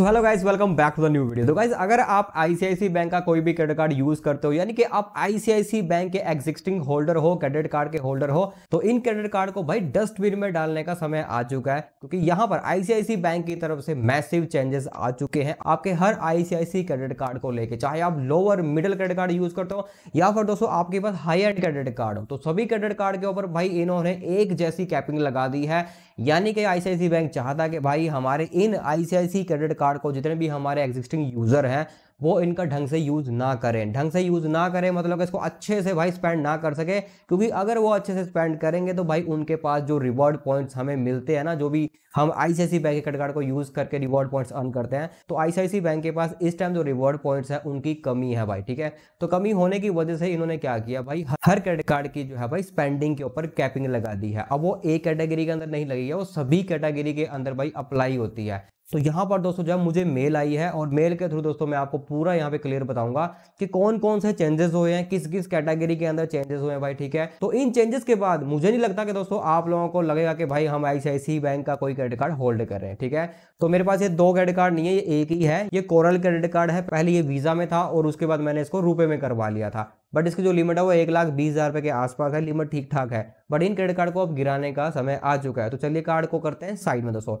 So hello guys, welcome back to the new video. तो guys, अगर आप ICIC bank का कोई भी क्रेडिट कार्ड यूज करते हो, यानी कि आप आईसीआईसी बैंक के एग्जिस्टिंग होल्डर हो, क्रेडिट कार्ड के होल्डर हो, तो इन क्रेडिट कार्ड को भाई डस्टबिन में डालने का समय आ चुका है, क्योंकि यहां पर आईसीआईसी बैंक की तरफ से मैसिव चेंजेस आ चुके हैं आपके हर आईसीआईसी क्रेडिट कार्ड को लेकर। चाहे आप lower middle credit card use करते हो या फिर दोस्तों आपके पास हाई एंड क्रेडिट कार्ड हो, तो सभी क्रेडिट कार्ड के ऊपर भाई इन्होंने एक जैसी कैपिंग लगा दी है। यानी कि आईसीआईसी बैंक चाहता है कि भाई हमारे इन आईसीआईसी क्रेडिट कार्ड को जितने भी हमारे एग्जिस्टिंग यूजर हैं वो इनका ढंग से यूज ना करें। ढंग से यूज ना करें मतलब कि इसको अच्छे से भाई स्पेंड ना कर सके, क्योंकि अगर वो अच्छे से स्पेंड करेंगे तो भाई उनके पास जो रिवॉर्ड पॉइंट्स हमें मिलते हैं ना, जो भी हम आईसीआईसी बैंक के क्रेडिट कार्ड को यूज करके रिवॉर्ड पॉइंट्स अर्न करते हैं, तो आईसीआईसी बैंक के पास इस टाइम जो रिवॉर्ड पॉइंट्स है उनकी कमी है भाई। ठीक है, तो कमी होने की वजह से इन्होंने क्या किया भाई, हर क्रेडिट कार्ड की जो है भाई स्पेंडिंग के ऊपर कैपिंग लगा दी है। अब वो एक कैटेगरी के अंदर नहीं लगी है, वो सभी कैटेगरी के अंदर भाई अप्लाई होती है। तो यहाँ पर दोस्तों जब मुझे मेल आई है और मेल के थ्रू दोस्तों मैं आपको पूरा यहाँ पे क्लियर बताऊंगा कि कौन कौन से चेंजेस हुए हैं, किस किस कैटेगरी के अंदर चेंजेस हुए हैं भाई। ठीक है, तो इन चेंजेस के बाद मुझे नहीं लगता कि दोस्तों आप लोगों को लगेगा कि भाई हम आईसीआईसी बैंक का कोई क्रेडिट कार्ड होल्ड कर रहे हैं। ठीक है, तो मेरे पास ये दो क्रेडिट कार्ड नहीं है, ये एक ही है। ये कोरल क्रेडिट कार्ड है, पहले ये वीजा में था और उसके बाद मैंने इसको रुपए में करवा लिया था, बट इसकी जो लिमिट है वो 1,20,000 रुपए के आसपास है। लिमिट ठीक ठाक है, बट इन क्रेडिट कार्ड को अब गिराने का समय आ चुका है। तो चलिए कार्ड को करते हैं साइड में दोस्तों।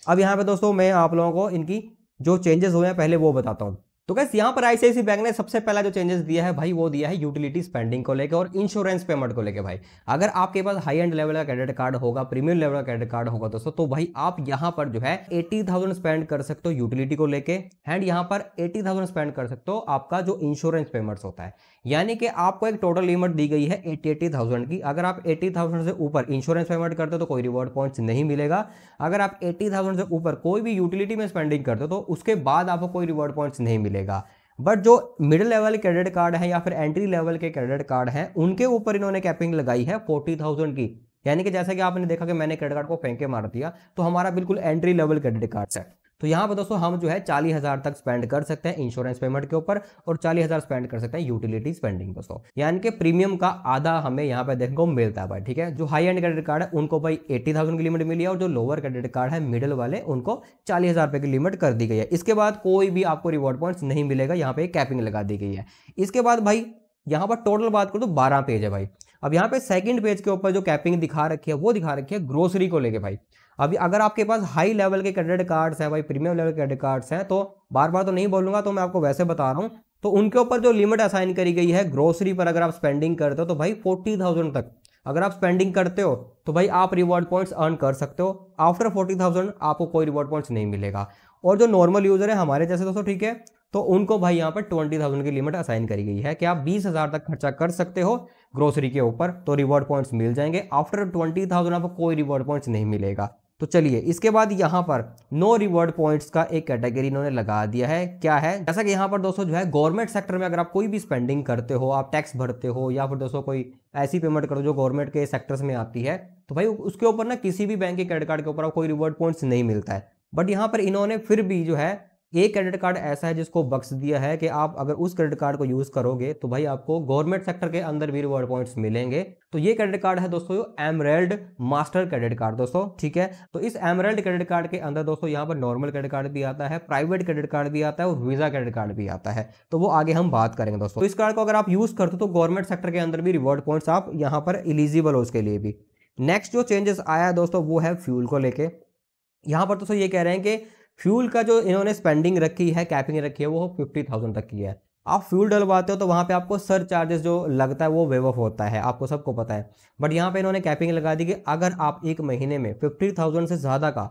अब यहाँ पे दोस्तों मैं आप लोगों को इनकी जो चेंजेस हुए हैं पहले वो बताता हूँ। तो गाइस यहाँ पर आईसीआईसी बैंक ने सबसे पहला जो चेंजेस दिया है भाई वो दिया है यूटिलिटी स्पेंडिंग को लेकर और इंश्योरेंस पेमेंट को लेकर। भाई अगर आपके पास हाई एंड लेवल का क्रेडिट कार्ड होगा, प्रीमियम लेवल का क्रेडिट कार्ड होगा दोस्तों, तो भाई आप यहाँ पर जो है 80,000 स्पेंड कर सकते हो यूटिलिटी को लेके, एंड यहाँ पर 80,000 स्पेंड कर सकते हो आपका जो इंश्योरेंस पेमेंट्स होता है। यानी कि आपको एक टोटल लिमिट दी गई है 80,000 की। अगर आप 80,000 से ऊपर इंश्योरेंस पेमेंट करते हो तो कोई रिवॉर्ड पॉइंट्स नहीं मिलेगा। अगर आप 80,000 से ऊपर कोई भी यूटिलिटी में स्पेंडिंग करते हो तो उसके बाद आपको कोई रिवॉर्ड पॉइंट्स नहीं मिलेगा। बट जो मिडिल लेवल क्रेडिट कार्ड है या फिर एंट्री लेवल के क्रेडिट कार्ड हैं उनके ऊपर इन्होंने कैपिंग लगाई है 40,000 की। यानी कि जैसा कि आपने देखा कि मैंने क्रेडिट कार्ड को फेंक के मार दिया, तो हमारा बिल्कुल एंट्री लेवल क्रेडिट कार्ड है। तो यहाँ पर दोस्तों हम जो है 40,000 तक स्पेंड कर सकते हैं इंश्योरेंस पेमेंट के ऊपर और 40,000 स्पेंड कर सकते हैं यूटिलिटी स्पेंडिंग दोस्तों। यानी कि प्रीमियम का आधा हमें यहाँ पे देखने को मिलता है भाई। ठीक है, जो हाई एंड क्रेडिट कार्ड है उनको भाई 80,000 की लिमिट मिली है, और जो लोअर क्रेडिट कार्ड है मिडिल वाले उनको 40,000 रुपए की लिमिट कर दी गई है। इसके बाद कोई भी आपको रिवॉर्ड पॉइंट्स नहीं मिलेगा, यहाँ पे कैपिंग लगा दी गई है। इसके बाद भाई यहाँ पर टोटल बात करो तो 12 पेज है भाई। अब यहाँ पे सेकंड पेज के ऊपर जो कैपिंग दिखा रखी है वो दिखा रखी है ग्रोसरी को लेके भाई। अभी अगर आपके पास हाई लेवल के क्रेडिट कार्ड्स हैं भाई, प्रीमियम लेवल के क्रेडिट कार्ड्स हैं, तो बार बार तो नहीं बोलूंगा, तो मैं आपको वैसे बता रहा हूं, तो उनके ऊपर जो लिमिट असाइन करी गई है ग्रोसरी पर, अगर आप स्पेंडिंग करते हो तो भाई 40,000 तक अगर आप स्पेंडिंग करते हो तो भाई आप रिवॉर्ड पॉइंट्स अर्न कर सकते हो। आफ्टर 40,000 आपको कोई रिवॉर्ड पॉइंट्स नहीं मिलेगा। और जो नॉर्मल यूजर है हमारे जैसे दोस्तों, ठीक है, तो उनको भाई यहाँ पर 20,000 की लिमिट असाइन करी गई है कि आप 20,000 तक खर्चा कर सकते हो ग्रोसरी के ऊपर, तो रिवॉर्ड पॉइंट्स मिल जाएंगे। आफ्टर 20,000 आपको कोई रिवॉर्ड पॉइंट्स नहीं मिलेगा। तो चलिए इसके बाद यहाँ पर नो रिवॉर्ड पॉइंट्स का एक कैटेगरी इन्होंने लगा दिया है। क्या है, जैसा कि यहाँ पर दोस्तों जो है गवर्नमेंट सेक्टर में अगर आप कोई भी स्पेंडिंग करते हो, आप टैक्स भरते हो या फिर दोस्तों कोई ऐसी पेमेंट करो जो गवर्नमेंट के सेक्टर्स में आती है, तो भाई उसके ऊपर ना किसी भी बैंक के क्रेडिट कार्ड के ऊपर कोई रिवॉर्ड पॉइंट्स नहीं मिलता है। बट यहाँ पर इन्होंने फिर भी जो है एक क्रेडिट कार्ड ऐसा है जिसको बख्श दिया है कि आप अगर उस क्रेडिट कार्ड को यूज करोगे तो भाई आपको गवर्नमेंट सेक्टर के अंदर भी रिवॉर्ड पॉइंट्स मिलेंगे। तो ये क्रेडिट कार्ड है दोस्तों एमरेल्ड मास्टर क्रेडिट कार्ड दोस्तों। ठीक है, तो इस एमरेल्ड क्रेडिट कार्ड के अंदर दोस्तों यहाँ पर नॉर्मल क्रेडिट कार्ड भी आता है, प्राइवेट क्रेडिट कार्ड भी आता है और वीजा क्रेडिट कार्ड भी आता है, तो वो आगे हम बात करेंगे दोस्तों। तो इस कार्ड को अगर आप यूज करते हो तो गवर्नमेंट सेक्टर के अंदर भी रिवॉर्ड पॉइंट्स आप यहाँ पर एलिजिबल हो उसके लिए भी। नेक्स्ट जो चेंजेस आया है दोस्तों वो है फ्यूल को लेके। यहाँ पर दोस्तों ये कह रहे हैं कि फ्यूल का जो इन्होंने स्पेंडिंग रखी है, कैपिंग रखी है, वो 50,000 तक की है। आप फ्यूल डलवाते हो तो वहाँ पे आपको सर चार्जेस जो लगता है वो वेव ऑफ होता है, आपको सबको पता है। बट यहाँ पे इन्होंने कैपिंग लगा दी कि अगर आप एक महीने में 50,000 से ज़्यादा का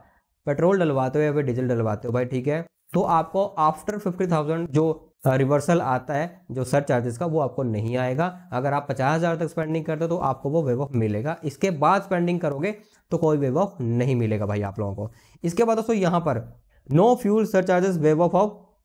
पेट्रोल डलवाते हो या फिर डीजल डलवाते हो भाई, ठीक है, तो आपको आफ्टर 50,000 जो रिवर्सल आता है जो सर चार्जेस का, वो आपको नहीं आएगा। अगर आप 50,000 तक स्पेंडिंग करते हो तो आपको वो वेव ऑफ मिलेगा। इसके बाद स्पेंडिंग करोगे तो कोई वेव ऑफ नहीं मिलेगा भाई आप लोगों को। इसके बाद दोस्तों यहाँ पर no fuel surcharges waive off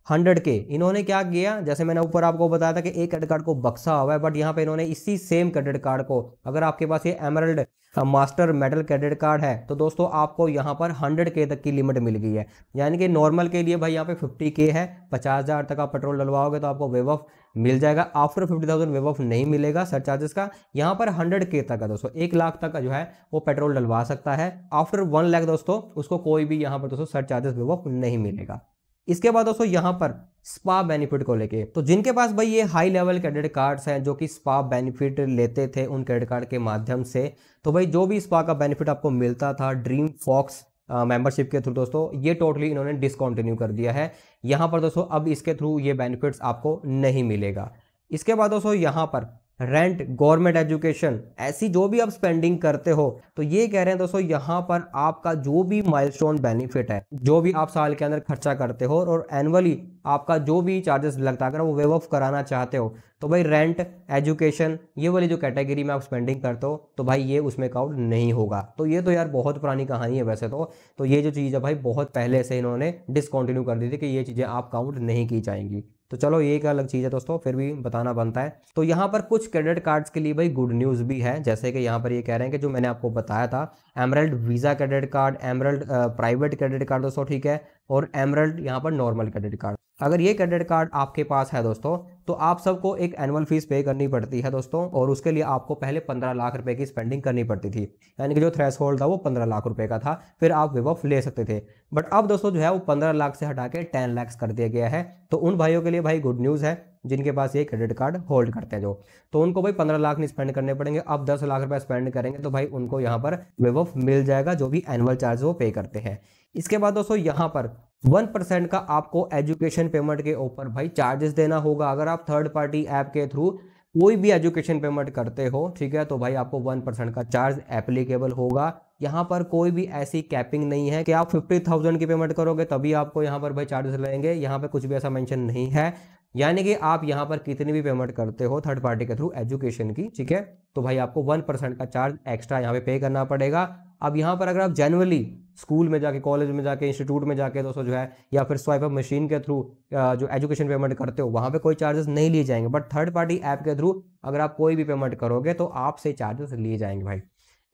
100K। इन्होंने क्या किया, जैसे मैंने ऊपर आपको बताया था कि एक क्रेडिट कार्ड को बक्सा हुआ है, बट यहाँ पे इन्होंने इसी सेम क्रेडिट कार्ड को, अगर आपके पास ये emerald master metal credit card है तो दोस्तों आपको यहाँ पर 100K तक की लिमिट मिल गई है। यानी कि नॉर्मल के लिए भाई यहाँ पे 50K है, 50,000 तक आप पेट्रोल डलवाओगे तो आपको वेव ऑफ मिल जाएगा। आफ्टर 50,000 वेव ऑफ नहीं मिलेगा सर चार्जेस का। यहाँ पर 100K तक है दोस्तों, 1 लाख तक का जो है वो पेट्रोल डलवा सकता है। आफ्टर 1 लाख दोस्तों उसको कोई भी यहाँ पर दोस्तों सर चार्जेस वेव ऑफ नहीं मिलेगा। इसके बाद दोस्तों यहाँ पर स्पा बेनिफिट को लेके, तो जिनके पास भाई ये हाई लेवल क्रेडिट कार्ड्स हैं जो कि स्पा बेनिफिट लेते थे उन क्रेडिट कार्ड के माध्यम से, तो भाई जो भी स्पा का बेनिफिट आपको मिलता था ड्रीम फॉक्स मेंबरशिप के थ्रू दोस्तों, ये टोटली इन्होंने डिसकंटिन्यू कर दिया है। यहाँ पर दोस्तों अब इसके थ्रू ये बेनिफिट्स आपको नहीं मिलेगा। इसके बाद दोस्तों यहाँ पर रेंट, गवर्नमेंट एजुकेशन, ऐसी जो भी आप स्पेंडिंग करते हो, तो ये कह रहे हैं दोस्तों यहाँ पर आपका जो भी माइलस्टोन बेनिफिट है, जो भी आप साल के अंदर खर्चा करते हो और एनुअली आपका जो भी चार्जेस लगता है अगर वो वेव ऑफ कराना चाहते हो, तो भाई रेंट, एजुकेशन, ये वाली जो कैटेगरी में आप स्पेंडिंग करते हो तो भाई ये उसमें काउंट नहीं होगा। तो ये तो यार बहुत पुरानी कहानी है वैसे तो ये जो चीज़ है भाई बहुत पहले से इन्होंने डिसकंटिन्यू कर दी थी कि ये चीज़ें आप काउंट नहीं की जाएंगी। तो चलो ये एक अलग चीज़ है दोस्तों, फिर भी बताना बनता है। तो यहाँ पर कुछ क्रेडिट कार्ड्स के लिए भाई गुड न्यूज़ भी है, जैसे कि यहाँ पर ये कह रहे हैं कि जो मैंने आपको बताया था emerald visa credit card, emerald private credit card दोस्तों, ठीक है, और एमरल्ड यहाँ पर नॉर्मल क्रेडिट कार्ड। अगर ये क्रेडिट कार्ड आपके पास है दोस्तों तो आप सबको एक एनुअल फीस पे करनी पड़ती है दोस्तों, और उसके लिए आपको पहले 15 लाख रुपए की स्पेंडिंग करनी पड़ती थी, यानी कि जो थ्रेशोल्ड था वो 15 लाख रुपए का था, फिर आप वेव ऑफ ले सकते थे। बट अब दोस्तों जो है वो 15 लाख से हटा के 10 लाख कर दिया गया है। तो उन भाइयों के लिए भाई गुड न्यूज़ है जिनके पास ये क्रेडिट कार्ड होल्ड करते हैं तो उनको भाई 15 लाख नहीं स्पेंड करने पड़ेंगे। अब 10 लाख रुपए स्पेंड करेंगे तो भाई उनको यहाँ पर वेव ऑफ मिल जाएगा जो भी एनुअल चार्ज वो पे करते हैं। इसके बाद दोस्तों यहाँ पर 1% का आपको एजुकेशन पेमेंट के ऊपर भाई चार्जेस देना होगा। अगर आप थर्ड पार्टी ऐप के थ्रू कोई भी एजुकेशन पेमेंट करते हो, ठीक है, तो भाई आपको 1% का चार्ज एप्लीकेबल होगा। यहाँ पर कोई भी ऐसी कैपिंग नहीं है कि आप 50,000 की पेमेंट करोगे तभी आपको यहाँ पर भाई चार्जेस लगेंगे, यहाँ पे कुछ भी ऐसा मेंशन नहीं है। यानी कि आप यहाँ पर कितनी भी पेमेंट करते हो थर्ड पार्टी के थ्रू एजुकेशन की, ठीक है, तो भाई आपको 1% का चार्ज एक्स्ट्रा यहाँ पे करना पड़ेगा। अब यहाँ पर अगर आप जनरली स्कूल में जाके, कॉलेज में जाके, इंस्टीट्यूट में जाके दोस्तों जो है, या फिर स्वाइप अप मशीन के थ्रू जो एजुकेशन पेमेंट करते हो वहाँ पे कोई चार्जेस नहीं लिए जाएंगे, बट थर्ड पार्टी ऐप के थ्रू अगर आप कोई भी पेमेंट करोगे तो आपसे चार्जेस लिए जाएंगे भाई।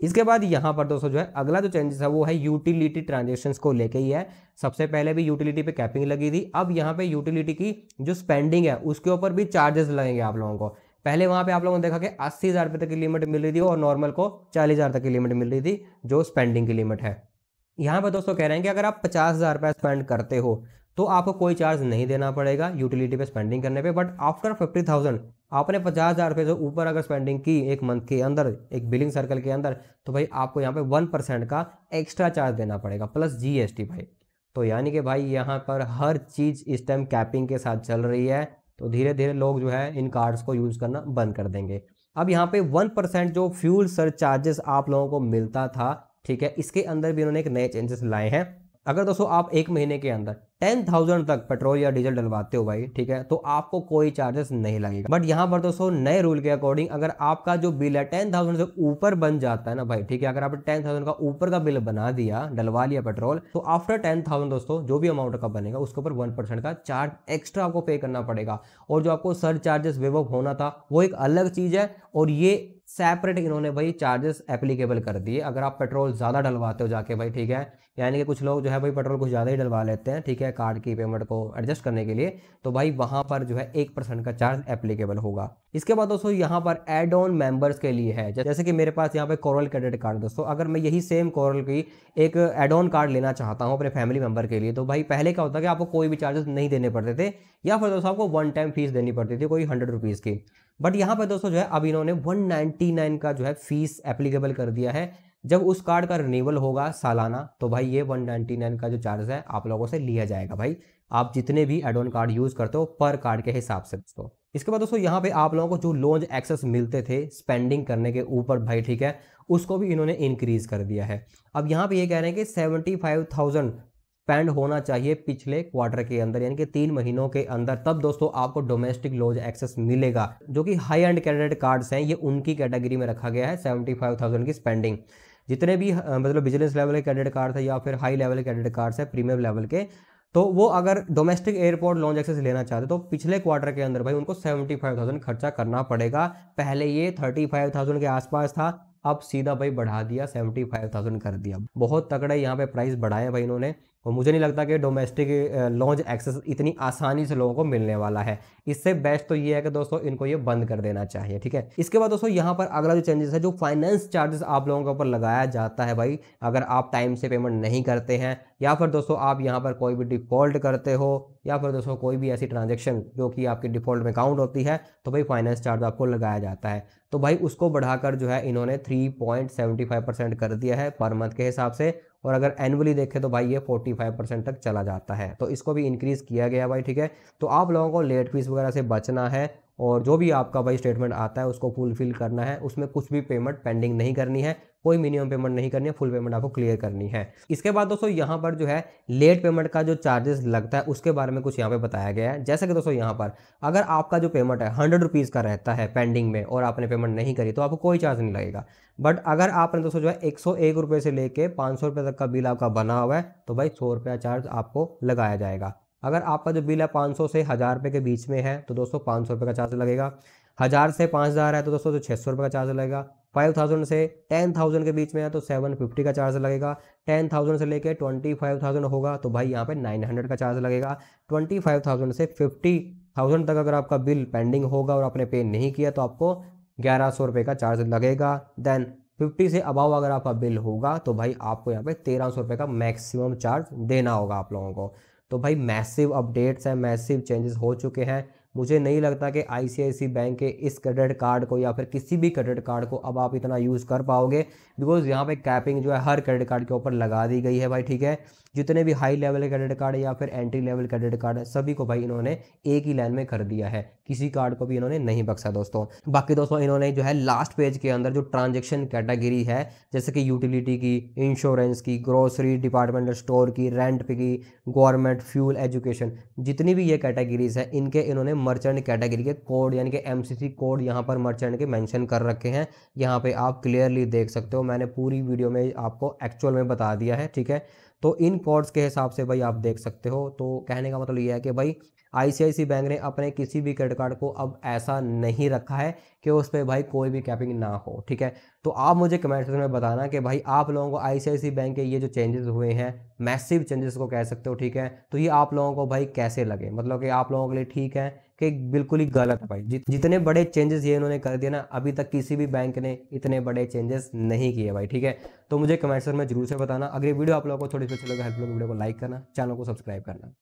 इसके बाद यहाँ पर दोस्तों जो है अगला जो चेंजेस है वो है यूटिलिटी ट्रांजेक्शन्स को लेके ही है। सबसे पहले भी यूटिलिटी पे कैपिंग लगी थी, अब यहाँ पे यूटिलिटी की जो स्पेंडिंग है उसके ऊपर भी चार्जेस लगेंगे आप लोगों को। पहले वहाँ पे आप लोगों ने देखा कि 80,000 रुपये तक की लिमिट मिल रही थी और नॉर्मल को 40,000 तक की लिमिट मिल रही थी जो स्पेंडिंग की लिमिट है। यहाँ पर दोस्तों कह रहे हैं कि अगर आप 50,000 रुपये स्पेंड करते हो तो आपको कोई चार्ज नहीं देना पड़ेगा यूटिलिटी पे स्पेंडिंग करने पे, बट आफ्टर 50,000 आपने 50,000 रुपये से ऊपर अगर स्पेंडिंग की एक मंथ के अंदर, एक बिलिंग सर्कल के अंदर, तो भाई आपको यहाँ पे 1% का एक्स्ट्रा चार्ज देना पड़ेगा प्लस GST भाई। तो यानी कि भाई यहाँ पर हर चीज़ इस टाइम कैपिंग के साथ चल रही है, तो धीरे धीरे लोग जो है इन कार्ड्स को यूज़ करना बंद कर देंगे। अब यहाँ पे 1% जो फ्यूल सरचार्जेस आप लोगों को मिलता था, ठीक है, इसके अंदर भी इन्होंने एक नए चेंजेस लाए हैं। अगर दोस्तों आप एक महीने के अंदर 10,000 तक पेट्रोल या डीजल डलवाते हो भाई, ठीक है, तो आपको कोई चार्जेस नहीं लगेगा। बट यहाँ पर दोस्तों नए रूल के अकॉर्डिंग अगर आपका जो बिल है 10,000 से ऊपर बन जाता है ना भाई, ठीक है, अगर आपने 10,000 का ऊपर का बिल बना दिया, डलवा लिया पेट्रोल, तो आफ्टर 10,000 दोस्तों जो भी अमाउंट का बनेगा उसके ऊपर 1% का चार्ज एक्स्ट्रा आपको पे करना पड़ेगा। और जो आपको सर चार्जेस वेव ऑफ होना था वो एक अलग चीज़ है, और ये सेपरेट इन्होंने भाई चार्जेस एप्लीकेबल कर दिए। अगर आप पेट्रोल ज़्यादा डलवाते हो जाके भाई, ठीक है, यानी कि कुछ लोग जो है भाई पेट्रोल कुछ ज़्यादा ही डलवा लेते हैं, ठीक है, कार्ड की पेमेंट को एडजस्ट करने के लिए, तो भाई वहाँ पर जो है 1% का चार्ज एप्लीकेबल होगा। इसके बाद दोस्तों यहाँ पर एड ऑन मेंबर्स के लिए है, जैसे कि मेरे पास यहाँ पे कोरल क्रेडिट कार्ड दोस्तों, अगर मैं यही सेम कोरल की एक एड ऑन कार्ड लेना चाहता हूँ अपने फैमिली मेंबर के लिए, तो भाई पहले क्या होता है कि आपको कोई भी चार्जेस नहीं देने पड़ते थे, या फिर दोस्तों आपको वन टाइम फीस देनी पड़ती थी कोई 100 रुपीज़ की। बट यहाँ पर दोस्तों जो है अब इन्होंने 199 का जो है फीस एप्लीकेबल कर दिया है। जब उस कार्ड का रिन्यूअल होगा सालाना, तो भाई ये 199 का जो चार्ज है आप लोगों से लिया जाएगा भाई, आप जितने भी एड ऑन कार्ड यूज़ करते हो पर कार्ड के हिसाब से दोस्तों। इसके बाद दोस्तों यहाँ पे आप लोगों को जो लोन एक्सेस मिलते थे स्पेंडिंग करने के ऊपर भाई, ठीक है, उसको भी इन्होंने इंक्रीज कर दिया है। अब यहाँ पे ये कह रहे हैं कि 75,000 स्पेंड होना चाहिए पिछले क्वार्टर के अंदर, यानी कि 3 महीनों के अंदर, तब दोस्तों आपको डोमेस्टिक लोन एक्सेस मिलेगा। जो कि हाई एंड क्रेडिट कार्ड्स हैं ये उनकी कैटेगरी में रखा गया है 75,000 की स्पेंडिंग। जितने भी मतलब बिजनेस लेवल के क्रेडिट कार्ड है या फिर हाई लेवल के क्रेडिट कार्ड्स है प्रीमियम लेवल के, तो वो अगर डोमेस्टिक एयरपोर्ट लॉन्च एक्सेस लेना चाहते तो पिछले क्वार्टर के अंदर भाई उनको 75,000 खर्चा करना पड़ेगा। पहले ये 35,000 के आसपास था, अब सीधा भाई बढ़ा दिया 75,000 कर दिया। बहुत तगड़ा यहाँ पे प्राइस बढ़ाए भाई इन्होंने, और मुझे नहीं लगता कि डोमेस्टिक लॉन्च एक्सेस इतनी आसानी से लोगों को मिलने वाला है। इससे बेस्ट तो ये है कि दोस्तों इनको ये बंद कर देना चाहिए, ठीक है। इसके बाद दोस्तों यहाँ पर अगला जो चेंजेस है, जो फाइनेंस चार्जेस आप लोगों के ऊपर लगाया जाता है भाई, अगर आप टाइम से पेमेंट नहीं करते हैं, या फिर दोस्तों आप यहाँ पर कोई भी डिफॉल्ट करते हो, या फिर दोस्तों कोई भी ऐसी ट्रांजेक्शन जो कि आपकी डिफॉल्ट में काउंट होती है, तो भाई फाइनेंस चार्ज आपको लगाया जाता है। तो भाई उसको बढ़ाकर जो है इन्होंने 3.75% कर दिया है पर मंथ के हिसाब से, और अगर एनुअली देखें तो भाई ये 45% तक चला जाता है। तो इसको भी इंक्रीज़ किया गया भाई, ठीक है। तो आप लोगों को लेट फीस वगैरह से बचना है, और जो भी आपका भाई स्टेटमेंट आता है उसको फुलफिल करना है, उसमें कुछ भी पेमेंट पेंडिंग नहीं करनी है, कोई मिनिमम पेमेंट नहीं करनी है, फुल पेमेंट आपको क्लियर करनी है। इसके बाद दोस्तों यहाँ पर जो है लेट पेमेंट का जो चार्जेस लगता है उसके बारे में कुछ यहाँ पे बताया गया है। जैसे कि दोस्तों यहाँ पर अगर आपका जो पेमेंट है 100 रुपीज़ का रहता है पेंडिंग में, और आपने पेमेंट नहीं करी, तो आपको कोई चार्ज नहीं लगेगा। बट अगर आपने दोस्तों जो है 101 रुपये से लेके 500 रुपये तक का बिल आपका बना हुआ है, तो भाई 100 रुपया चार्ज आपको लगाया जाएगा। अगर आपका जो बिल है 500 से 1000 रुपये के बीच में है, तो दोस्तों 500 रुपये का चार्ज लगेगा। 1000 से 5000 है तो दोस्तों तो 600 रुपये का चार्ज लगेगा। 5000 से 10000 के बीच में है तो 750 का चार्ज लगेगा। 10000 से लेके 25000 होगा तो भाई यहाँ पे 900 का चार्ज लगेगा। 25000 से 50000 तक अगर आपका बिल पेंडिंग होगा और आपने पे नहीं किया तो आपको 1100 रुपये का चार्ज लगेगा। देन 50 से अबाव अगर आपका बिल होगा तो भाई आपको यहाँ पे 1300 रुपये का मैक्सिमम चार्ज देना होगा आप लोगों को। तो भाई मैसिव अपडेट्स हैं, मैसिव चेंजेस हो चुके हैं। मुझे नहीं लगता कि आईसीआईसीआई बैंक के इस क्रेडिट कार्ड को या फिर किसी भी क्रेडिट कार्ड को अब आप इतना यूज़ कर पाओगे, बिकॉज यहाँ पे कैपिंग जो है हर क्रेडिट कार्ड के ऊपर लगा दी गई है भाई, ठीक है। जितने भी हाई लेवल के क्रेडिट कार्ड या फिर एंट्री लेवल क्रेडिट कार्ड है, सभी को भाई इन्होंने एक ही लाइन में कर दिया है, किसी कार्ड को भी इन्होंने नहीं बख्शा दोस्तों। बाकी दोस्तों इन्होंने जो है लास्ट पेज के अंदर जो ट्रांजेक्शन कैटेगरी है, जैसे कि यूटिलिटी की, इंश्योरेंस की, ग्रोसरी, डिपार्टमेंटल स्टोर की, रेंट पे की, गवर्नमेंट, फ्यूल, एजुकेशन, जितनी भी ये कैटेगरीज है इनके इन्होंने मर्चेंट कैटेगरी के कोड यानी कि एमसीसी कोड यहाँ पर मर्चेंट के मेंशन कर रखे हैं। यहाँ पे आप क्लियरली देख सकते हो, मैंने पूरी वीडियो में आपको एक्चुअल में बता दिया है, ठीक है। तो इन कोड्स के हिसाब से भाई आप देख सकते हो। तो कहने का मतलब ये है कि भाई आईसीआईसीआई बैंक ने अपने किसी भी क्रेडिट कार्ड को अब ऐसा नहीं रखा है कि उस पर भाई कोई भी कैपिंग ना हो, ठीक है। तो आप मुझे कमेंट सेक्शन में बताना कि भाई आप लोगों को आईसीआईसीआई बैंक के ये जो चेंजेस हुए हैं, मैसिव चेंजेस को कह सकते हो, ठीक है, तो ये आप लोगों को भाई कैसे लगे, मतलब कि आप लोगों के लिए ठीक है कि बिल्कुल ही गलत है भाई। जितने बड़े चेंजेस ये इन्होंने कर दिया ना, अभी तक किसी भी बैंक ने इतने बड़े चेंजेस नहीं किए भाई, ठीक है। तो मुझे कमेंट सेक्शन में जरूर से बताना। अगर ये वीडियो आप लोगों को थोड़ी सी अच्छी लगे, हेल्प वीडियो को लाइक करना, चैनल को सब्सक्राइब करना।